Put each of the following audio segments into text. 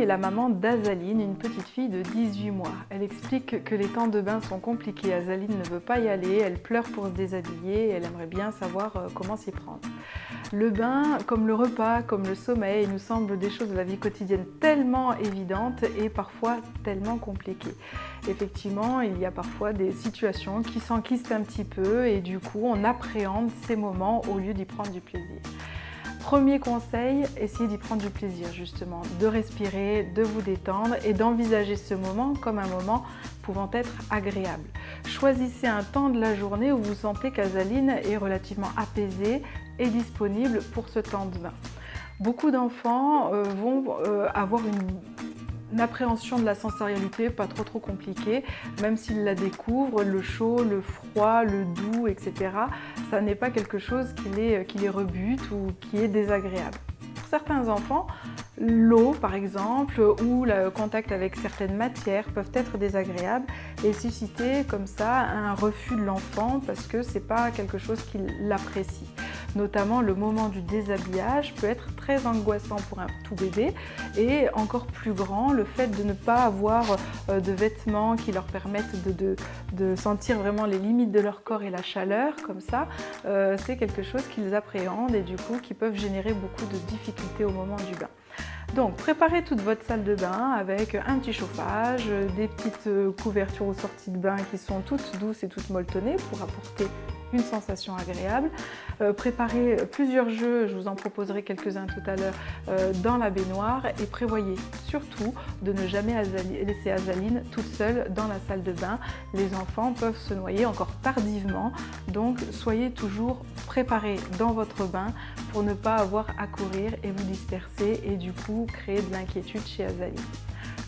la maman d'Azaline, une petite fille de 18 mois. Elle explique que les temps de bain sont compliqués. Azaline ne veut pas y aller, elle pleure pour se déshabiller et elle aimerait bien savoir comment s'y prendre. Le bain, comme le repas, comme le sommeil, nous semblent des choses de la vie quotidienne tellement évidentes et parfois tellement compliquées. Effectivement, il y a parfois des situations qui s'enquistent un petit peu et du coup, on appréhende ces moments au lieu d'y prendre du plaisir. Premier conseil, essayez d'y prendre du plaisir justement, de respirer, de vous détendre et d'envisager ce moment comme un moment pouvant être agréable. Choisissez un temps de la journée où vous sentez qu'Azaline est relativement apaisée et disponible pour ce temps de bain. Beaucoup d'enfants vont avoir une appréhension de la sensorialité pas trop compliquée, même s'ils la découvrent, le chaud, le froid, le doux, etc. Ça n'est pas quelque chose qui les rebute ou qui est désagréable. Pour certains enfants, l'eau par exemple ou le contact avec certaines matières peuvent être désagréables et susciter comme ça un refus de l'enfant parce que c'est pas quelque chose qu'il apprécie. Notamment le moment du déshabillage peut être très angoissant pour un tout bébé et encore plus grand le fait de ne pas avoir de vêtements qui leur permettent de sentir vraiment les limites de leur corps et la chaleur comme ça, c'est quelque chose qu'ils appréhendent et du coup qui peuvent générer beaucoup de difficultés au moment du bain. Donc préparez toute votre salle de bain avec un petit chauffage, des petites couvertures aux sorties de bain qui sont toutes douces et toutes molletonnées pour apporter une sensation agréable. Préparez plusieurs jeux, je vous en proposerai quelques-uns tout à l'heure, dans la baignoire et prévoyez surtout de ne jamais laisser Azaline toute seule dans la salle de bain. Les enfants peuvent se noyer encore tardivement, donc soyez toujours préparés dans votre bain pour ne pas avoir à courir et vous disperser et du coup créer de l'inquiétude chez Azaline.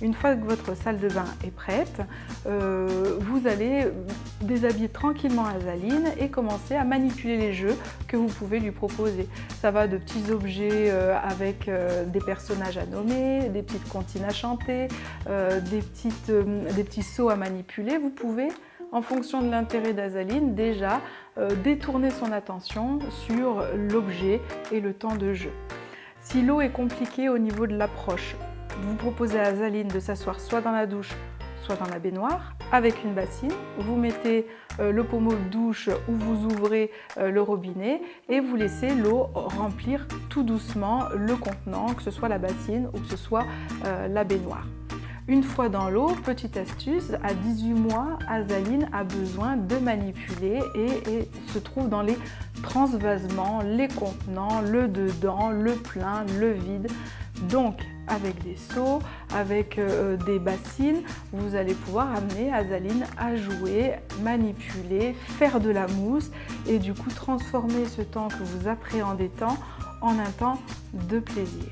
Une fois que votre salle de bain est prête, vous allez déshabiller tranquillement Azaline et commencer à manipuler les jeux que vous pouvez lui proposer. Ça va de petits objets avec des personnages à nommer, des petites comptines à chanter, des petits seaux à manipuler. Vous pouvez, en fonction de l'intérêt d'Azaline, déjà détourner son attention sur l'objet et le temps de jeu. Si l'eau est compliquée au niveau de l'approche, vous proposez à Azaline de s'asseoir soit dans la douche, soit dans la baignoire, avec une bassine. Vous mettez le pommeau de douche où vous ouvrez le robinet et vous laissez l'eau remplir tout doucement le contenant, que ce soit la bassine ou que ce soit la baignoire. Une fois dans l'eau, petite astuce, à 18 mois, Azaline a besoin de manipuler et se trouve dans les transvasements, les contenants, le dedans, le plein, le vide. Donc, avec des seaux, avec des bassines, vous allez pouvoir amener Azaline à jouer, manipuler, faire de la mousse et du coup transformer ce temps que vous appréhendez tant en un temps de plaisir.